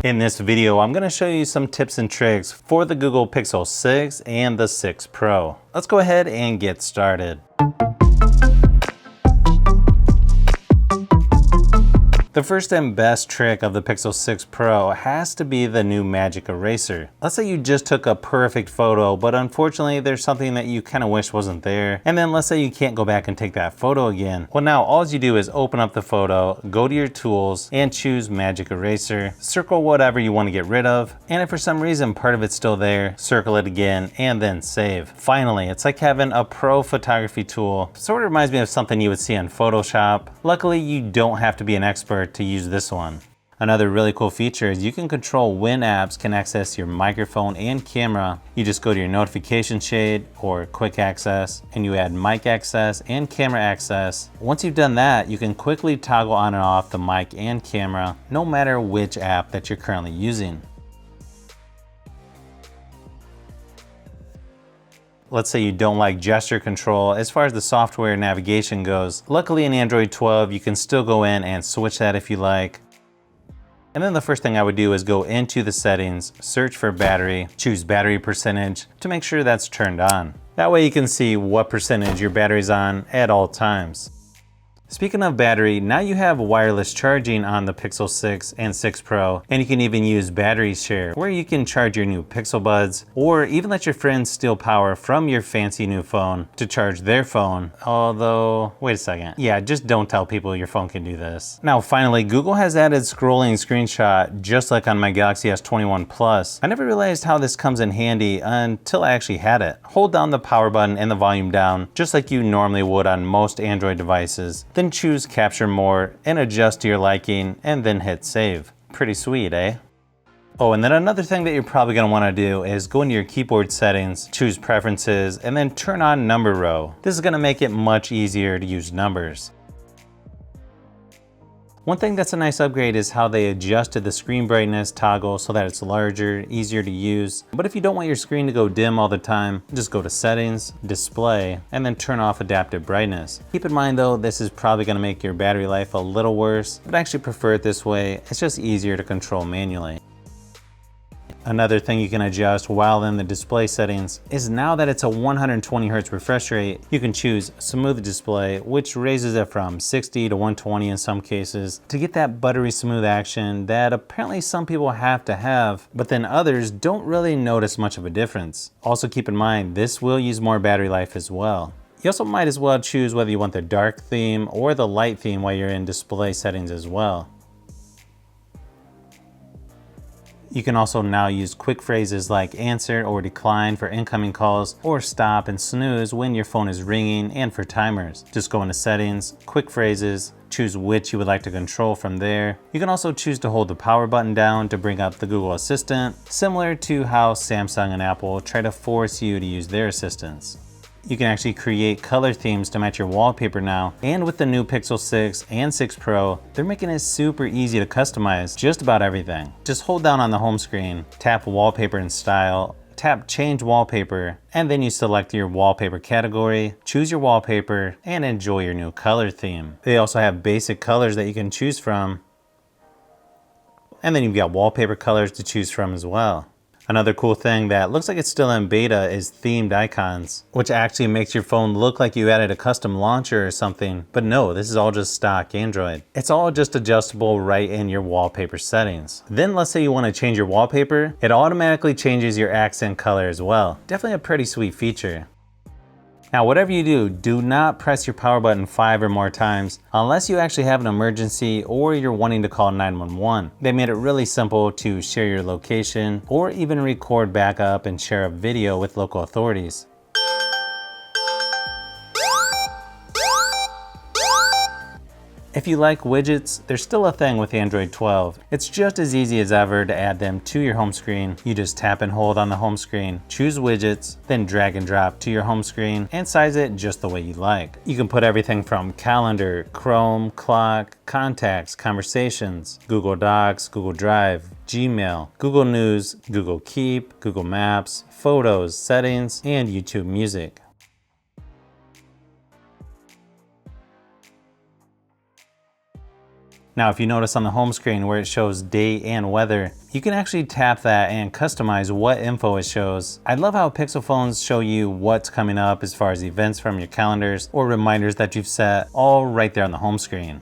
In this video, I'm going to show you some tips and tricks for the Google Pixel 6 and the 6 Pro. Let's go ahead and get started. The first and best trick of the Pixel 6 Pro has to be the new Magic Eraser. Let's say you just took a perfect photo, but unfortunately there's something that you kind of wish wasn't there. And then let's say you can't go back and take that photo again. Well, now all you do is open up the photo, go to your tools, and choose Magic Eraser. Circle whatever you want to get rid of. And if for some reason part of it's still there, circle it again, and then save. Finally, it's like having a pro photography tool. Sort of reminds me of something you would see on Photoshop. Luckily, you don't have to be an expert to use this one. Another really cool feature is you can control when apps can access your microphone and camera. You just go to your notification shade or quick access and you add mic access and camera access. Once you've done that, you can quickly toggle on and off the mic and camera no matter which app that you're currently using. Let's say you don't like gesture control as far as the software navigation goes. Luckily in Android 12, you can still go in and switch that if you like. And then the first thing I would do is go into the settings, search for battery, choose battery percentage to make sure that's turned on. That way you can see what percentage your battery's on at all times. Speaking of battery, now you have wireless charging on the Pixel 6 and 6 Pro, and you can even use battery share, where you can charge your new Pixel Buds, or even let your friends steal power from your fancy new phone to charge their phone. Although, wait a second. Yeah, just don't tell people your phone can do this. Now finally, Google has added scrolling screenshot just like on my Galaxy S21 Plus. I never realized how this comes in handy until I actually had it. Hold down the power button and the volume down, just like you normally would on most Android devices. Then choose capture more and adjust to your liking and then hit save. Pretty sweet, eh? Oh, and then another thing that you're probably going to want to do is go into your keyboard settings, choose preferences, and then turn on number row. This is going to make it much easier to use numbers. One thing that's a nice upgrade is how they adjusted the screen brightness toggle so that it's larger, easier to use. But if you don't want your screen to go dim all the time, just go to settings, display, and then turn off adaptive brightness. Keep in mind though, this is probably going to make your battery life a little worse, but I actually prefer it this way. It's just easier to control manually. Another thing you can adjust while in the display settings is now that it's a 120 Hz refresh rate, you can choose smooth display, which raises it from 60 to 120 in some cases to get that buttery smooth action that apparently some people have to have, but then others don't really notice much of a difference. Also keep in mind, this will use more battery life as well. You also might as well choose whether you want the dark theme or the light theme while you're in display settings as well. You can also now use quick phrases like answer or decline for incoming calls, or stop and snooze when your phone is ringing, and for timers. Just go into settings, quick phrases, choose which you would like to control from there. You can also choose to hold the power button down to bring up the Google Assistant, similar to how Samsung and Apple try to force you to use their assistants. You can actually create color themes to match your wallpaper now, and with the new Pixel 6 and 6 Pro, they're making it super easy to customize just about everything. Just hold down on the home screen, tap wallpaper and style, tap change wallpaper, and then you select your wallpaper category, choose your wallpaper, and enjoy your new color theme. They also have basic colors that you can choose from, and then you've got wallpaper colors to choose from as well. Another cool thing that looks like it's still in beta is themed icons, which actually makes your phone look like you added a custom launcher or something, but no, this is all just stock Android. It's all just adjustable right in your wallpaper settings. Then let's say you want to change your wallpaper, it automatically changes your accent color as well. Definitely a pretty sweet feature. Now, whatever you do, do not press your power button 5 or more times unless you actually have an emergency or you're wanting to call 911. They made it really simple to share your location or even record backup and share a video with local authorities. If you like widgets, there's still a thing with Android 12. It's just as easy as ever to add them to your home screen. You just tap and hold on the home screen, choose widgets, then drag and drop to your home screen and size it just the way you like. You can put everything from calendar, Chrome, clock, contacts, conversations, Google Docs, Google Drive, Gmail, Google News, Google Keep, Google Maps, Photos, Settings, and YouTube Music. Now, if you notice on the home screen where it shows date and weather, you can actually tap that and customize what info it shows. I love how Pixel phones show you what's coming up as far as events from your calendars or reminders that you've set, all right there on the home screen.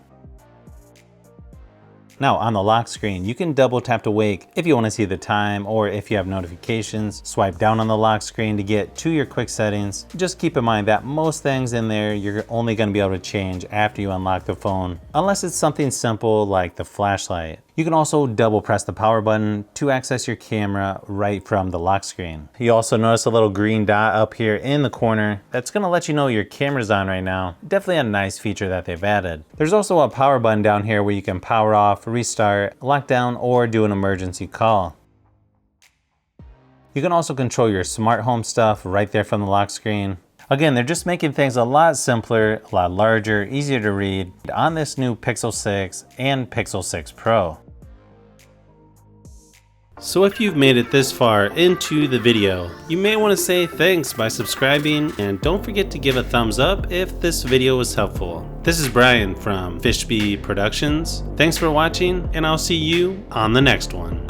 Now on the lock screen, you can double tap to wake if you want to see the time, or if you have notifications, swipe down on the lock screen to get to your quick settings. Just keep in mind that most things in there you're only going to be able to change after you unlock the phone, unless it's something simple like the flashlight. You can also double press the power button to access your camera right from the lock screen. You also notice a little green dot up here in the corner that's going to let you know your camera's on right now. Definitely a nice feature that they've added. There's also a power button down here where you can power off, restart, lock down, or do an emergency call. You can also control your smart home stuff right there from the lock screen. Again, they're just making things a lot simpler, a lot larger, easier to read on this new Pixel 6 and Pixel 6 Pro. So if you've made it this far into the video, you may want to say thanks by subscribing, and don't forget to give a thumbs up if this video was helpful. This is Brian from Fishbee Productions. Thanks for watching, and I'll see you on the next one.